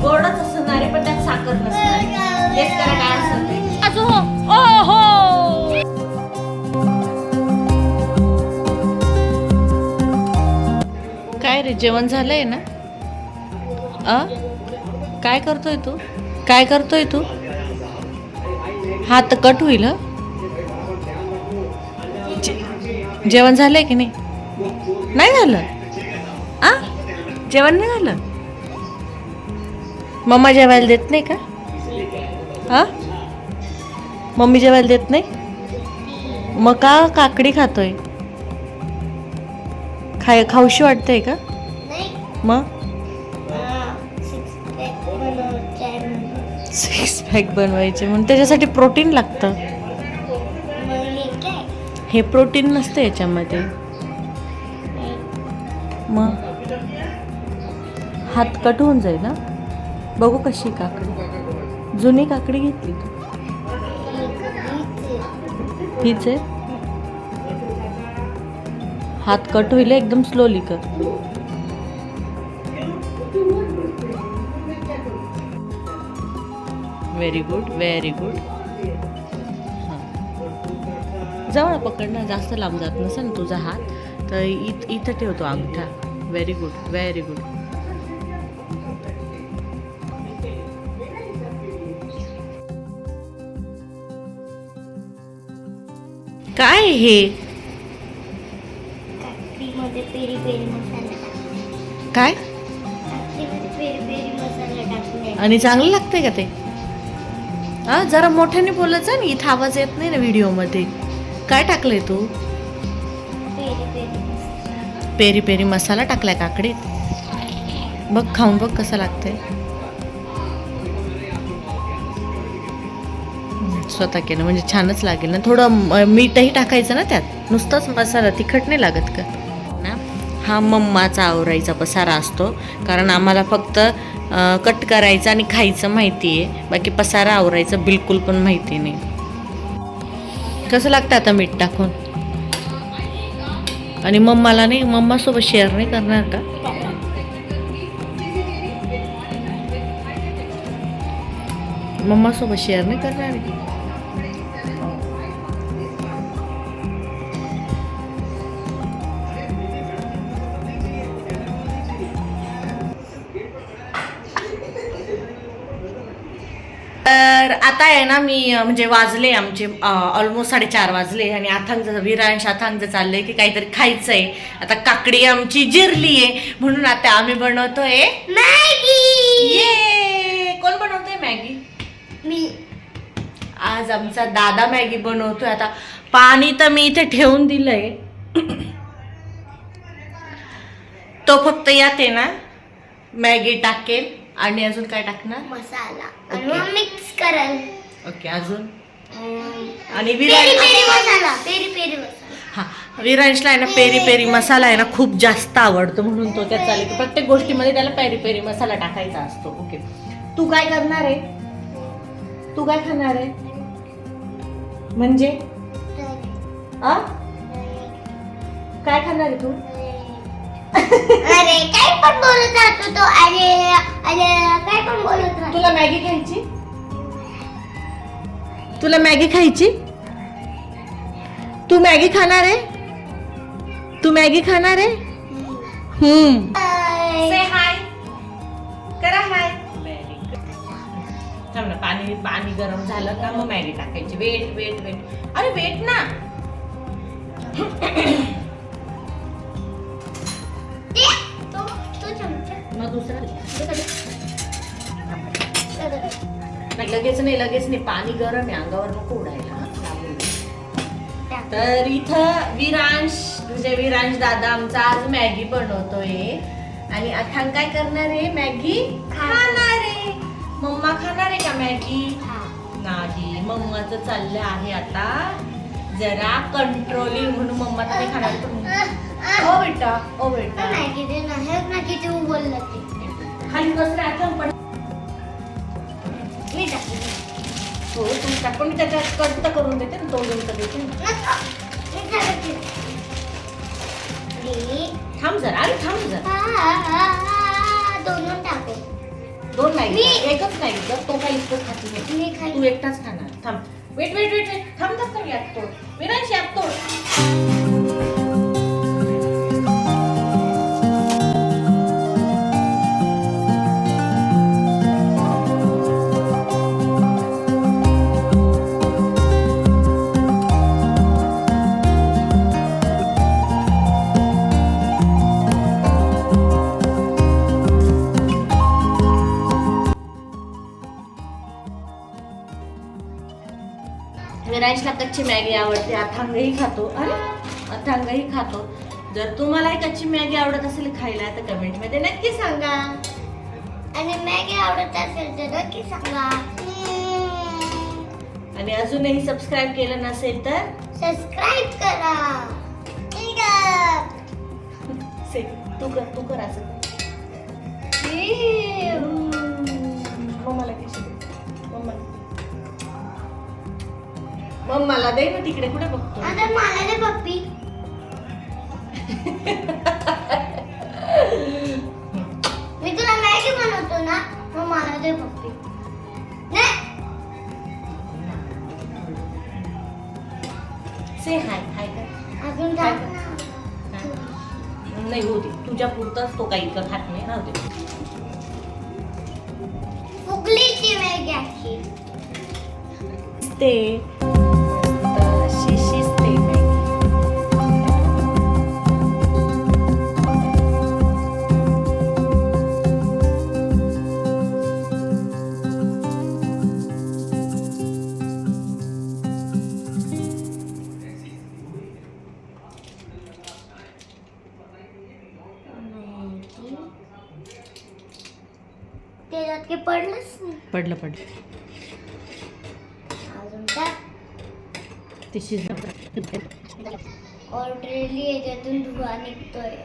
गोडच असणार आहे पण त्यात साखर नसणार. तेच करा काय असेल ते. काय रे जेवण झालंय ना? काय करतोय तू? काय करतोय तू? हात कट होईल. जेवण झालंय की नाही? नाही झालं. जेवण नाही झालं. मम्मा जेवायला देत नाही का? मम्मी जेवायला देत नाही? मग का काकडी खातोय? खाऊशी वाटतंय का? मग 6 पॅक बनवायचे म्हणून त्याच्यासाठी प्रोटीन लागतं. हे प्रोटीन नसतं याच्यामध्ये. मग हात कट होऊन जाईल ना. बघू कशी काकडी. जुनी काकडी घेतली तू? हीच आहे. हात कट होईल एकदम स्लोली कर. Very good very good. जवळ पकडणं जास्त लांब जात नसेल ना तुझा हात तर इथं ठेवतो अंगठा. Very good very good. काय हे? Peri peri masala. काय? पेरी पेरी मसाला टाकले. आणि चांगलं लागतंय का ते? जरा मोठ्याने बोलत जा ना. इथं आवाज येत नाही ना व्हिडिओमध्ये. काय टाकलंय तू? पेरी पेरी मसाला. पेरी पेरी मसाला टाकलाय काकडीत. बघ खाऊन बघ कसं लागतंय. स्वतः केलं म्हणजे छानच लागेल ना. थोडं मीठही टाकायचं ना त्यात. नुसतंच मसाला तिखट नाही लागत का ना. हा मम्माचा आवरायचा पसारा असतो कारण आम्हाला फक्त कट करायचं आणि खायचं माहिती आहे. बाकी पसारा आवरायचं बिलकुल पण माहिती नाही. कसं लागतं आता मीठ टाकून? आणि मम्माला नाही, मम्मासोबत शेअर नाही करणार का? मम्मासोबत शेअर नाही करणार आहे? तर आता आहे ना मी म्हणजे वाजले आमचे ऑलमोस्ट 4:30 वाजले आणि विरांश अथांगचं चाललंय की काहीतरी खायचंय. आता काकडी आमची जिरली आहे म्हणून आता आम्ही बनवतोय मॅगी. ये कोण बनवतोय मॅगी? मी. आज आमचा दादा मॅगी बनवतोय. आता पाणी तर मी इथे ठेवून दिलंय. तो फक्त यात आहे ना मॅगी टाकेल आणि अजून काय टाकणार? मसाला. आणि मग मिक्स करल. ओके अजून आणि पेरी पेरी मसाला. पेरी पेरी मसाला. हा विरांशला आहे ना पेरी पेरी मसाला आहे ना खूप जास्त आवडतो म्हणून तो त्यात चालेल प्रत्येक गोष्टीमध्ये त्याला पेरी पेरी मसाला टाकायचा असतो. ओके तू काय करणार आहे? तू काय खाणार आहे? म्हणजे काय खाणार आहे तू? अरे काय पण बोलत राहतो तो. अरे अरे काय पण बोलत राहतो. तुला मॅगी खायची? तुला मॅगी खायची? तू मॅगी खाणार आहे? तू मॅगी खाणार आहे? से हाय करा हाय. थांब ना पाणी गरम झालं का मग मॅगी टाकायची. Wait wait wait. अरे वेट ना. मग दुसरा लगेच नाही पाणी गरम आहे अंगावर नको उडायला. तर इथं विरांश दादा आमचा आज मॅगी बनवतोय आणि अथांग काय करणार आहे? मॅगी खाणार आहे. मम्मा खाणार आहे का मॅगी? नाही. मम्माचं चाललं आहे आता जरा कंट्रोलिंग म्हणून मम्मा तर नाही खाणार. ओ बेटा ओ बेटा मॅगी दे ना. हे मॅगी तू बोलला ते. खाली बस रे अथांग. पण मी टाकली. हो तू टाकून त्याच्यात कट करून देते ना. तोडून तर देते ना. थांब जरा. अरे थांब जरा. दोनों टाको. 2 मॅगी मी- एकच मॅगी कर, तो काही इतकं खाती नाही. मी खाई तू एकटाच खाणार. थांब वेट वेट वेट वेट थांब थांब थांब यात तोड विरांश यात तोड. विरांशला कच्ची मॅगी आवडते, अथांगही खातो. अरे अथांगही खातो. जर तुम्हाला कच्ची मॅगी आवडत असेल खायला तर कमेंट मध्ये नक्की सांगा. आणि मॅगी आवडत असेल तर नक्की सांगा. आणि अजूनही सबस्क्राईब केलं नसेल तर सबस्क्राईब करा. से तू कर असं. मम्माला कशी दे मम्माला दे ना तिकडे कुठे बघतो. आता मला दे पप्पी. मी तुला मॅगी बनवतो ना, मग मला दे पप्पी. नाही. से हाय हाय कर. अजून टाक ना. नाही होते तुझ्या पुरताच तो काही इतकं खात नाही. राहू दे. फुगलीची मॅगी अशी. ते शिजते मॅगी. त्याच्यात काही पडलंच नाही. पडलं अजून टाक. ते शिजलं. ऑलरेडी याच्यातून धुवा निघतोय.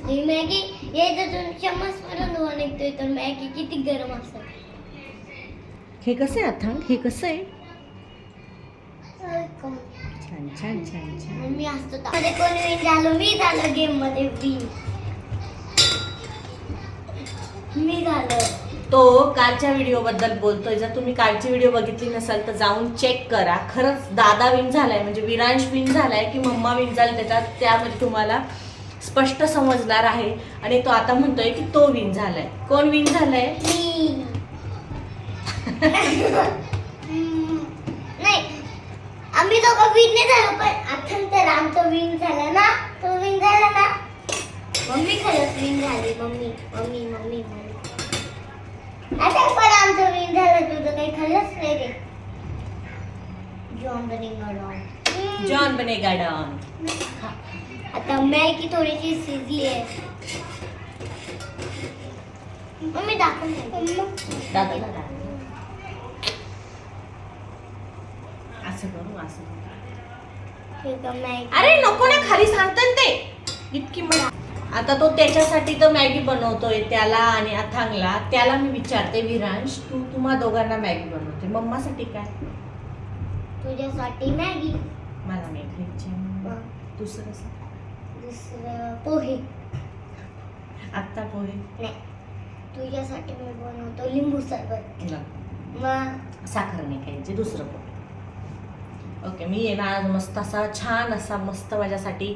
ही मॅगी याच्यातून चम्मच मधून धुवा निघतोय, तर मॅगी किती गरम असेल. हे कसं आहे अथांग? हे कसं आहे? कम. छान छान छान छान. मी असतो मध्ये कोण विन झालो. मी झालो गेम मध्ये विन. मी झालो. तो कालच्या व्हिडिओ बद्दल बोलतोय. जर तुम्ही कालची व्हिडिओ बघितली नसाल तर जाऊन चेक करा. खरंच दादा विन झालाय, म्हणजे विरांश विन झालाय की मम्मा विन झाली त्यामध्ये तुम्हाला स्पष्ट समजणार आहे. आणि तो आता म्हणतोय की तो विन झालाय. कोण विन झालाय? मी. नाही, आम्ही दोघं विन नाही झालो, पण अथन तर आमचं विन झालं ना. तो विन झाला ना. मम्मी खरंच विन झाली. Mummy mummy mummy mummy. आता पण आमचं विन झालं. तुझं काही खरंच नाही रे. जॉन बनेगा डॉन. जॉन बनेगा डॉन. आता मॅगी थोडीशी शिजली आहे. मम्मी दाखव ना. दादा दादा असं करू असं करू. हे का मॅगी. अरे नको ना, खाली सांगतात ते इतकी आता तो त्याच्यासाठी तर मॅगी बनवतोय त्याला आणि अथांगला. त्याला मी विचारते विरांश तू तुम्हा दोघांना मॅगी बनवते, मम्मासाठी काय? तुझ्यासाठी मॅगी. मला नाही खायची. दुसरं दुसरं पोहे. आत्ता पोहे नाही, तुझ्यासाठी मी बनवतो लिंबू सरबत. मग साखर नाही खायची. दुसरं पोहे. ओके, मी येणार मस्त असा छान असा मस्त माझ्यासाठी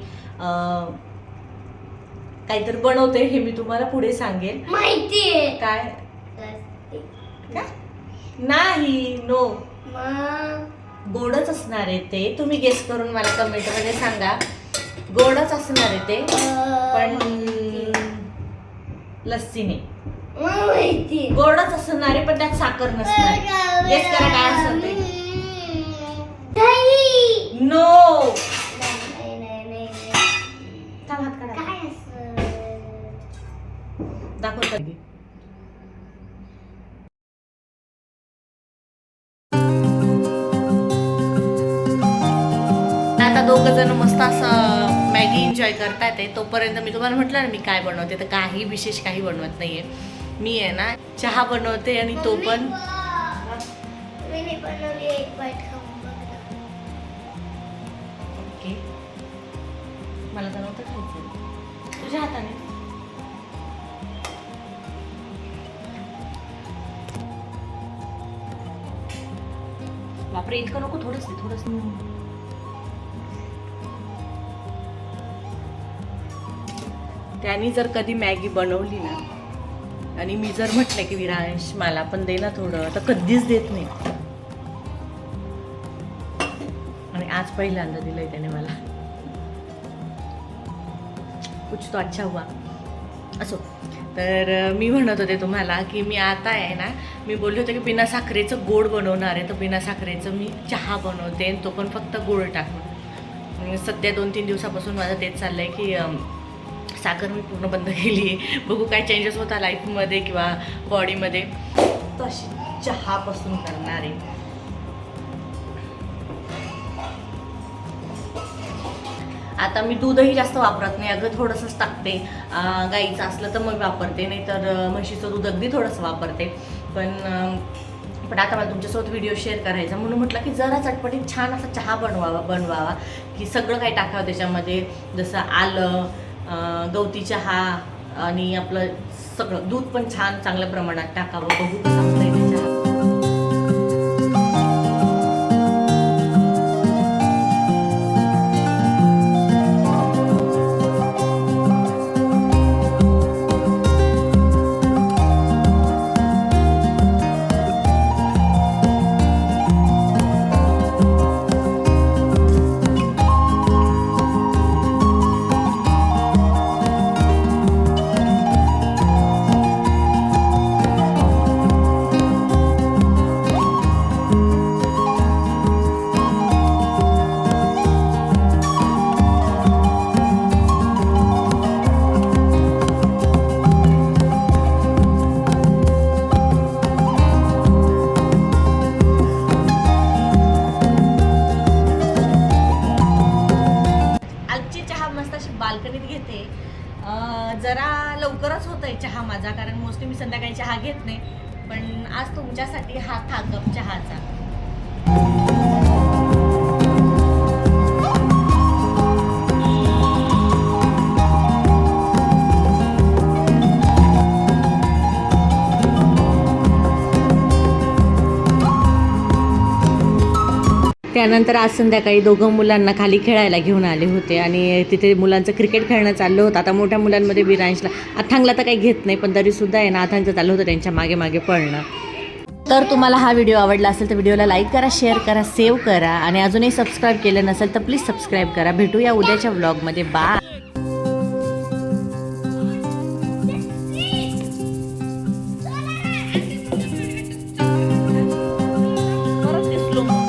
काहीतरी बनवते. हे मी तुम्हाला पुढे सांगेल. माहितीये काय काय नाही नो मग गोडच असणार आहे ते. तुम्ही गेस करून मला कमेंट मध्ये सांगा. गोडच असणार आहे ते, पण लस्सी नाही. माहिती गोडच असणार आहे पण त्यात साखर नसणार. गेस करा काय असेल ते. दही. नो. नाही नाही नाही नाही. थांब, हात काढा. काय असं. दाखवता आता दोघं जण मस्त असं मॅगी एन्जॉय करतात. तोपर्यंत मी तुम्हाला म्हटलं ना मी काय बनवते, तर काही विशेष काही बनवत नाहीये. मी आहे ना चहा बनवते आणि तो पण मी बनवली. एक बाईट खाऊन बघ ना. ओके. मला तर नव्हतं खायचं तुझ्या हाताने. बापरे इतकं नको, थोडंच दे, थोडंच दे. त्यांनी जर कधी मॅगी बनवली ना आणि मी जर म्हटलं की विरांश मला पण दे ना थोडं, तर कधीच देत नाही. आणि आज पहिल्यांदा दिलंय त्याने मला. कुछ तो अच्छा हुआ. असो, तर मी म्हणत होते तुम्हाला की मी आता आहे ना, मी बोलले होते की बिना साखरेचं गोड बनवणार आहे, तर बिना साखरेचं मी चहा बनवते, तो पण फक्त गोड टाकून. सध्या 2-3 दिवसापासून माझं तेच चाललं आहे की साखर मी पूर्ण बंद केली आहे. बघू काय चेंजेस होता लाईफमध्ये किंवा बॉडीमध्ये, तशी चहापासून करणार आहे. आता मी दूधही जास्त वापरत नाही, अगं थोडंसंच टाकते. गाईचं असलं तर मग वापरते, नाही तर म्हशीचं दूध अगदी थोडंसं वापरते. पण आता मला तुमच्यासोबत व्हिडिओ शेअर करायचा म्हणून म्हटलं की जरा चटपटीत छान असा चहा बनवावा की सगळं काही टाकावं त्याच्यामध्ये, जसं आलं, गवती चहा आणि आपलं सगळं दूध पण छान चांगल्या प्रमाणात टाकावं. बघू कसं होतंय ते चहा. बाल्कनीत घेते. जरा लवकरच होतंय चहा माझा, कारण मोस्टली मी संध्याकाळी चहा घेत नाही, पण आज तुमच्यासाठी हा कप चहाचा. त्यानंतर आज संध्याकाळी दोघं मुलांना खाली खेळायला घेऊन आले होते आणि तिथे मुलांचं क्रिकेट खेळणं चाललं होतं. आता मोठ्या मुलांमध्ये विरांशला, अथांगला तर काही घेत नाही, पण तरीसुद्धा आहे ना अथांगचं चाललं होतं त्यांच्या मागे मागे पळणं. तर तुम्हाला हा व्हिडिओ आवडला असेल तर व्हिडिओला लाईक करा, शेअर करा, सेव्ह करा आणि अजूनही सबस्क्राईब केलं नसेल तर प्लीज सबस्क्राईब करा. भेटूया उद्याच्या व्लॉगमध्ये. बाय. परत दिसलो.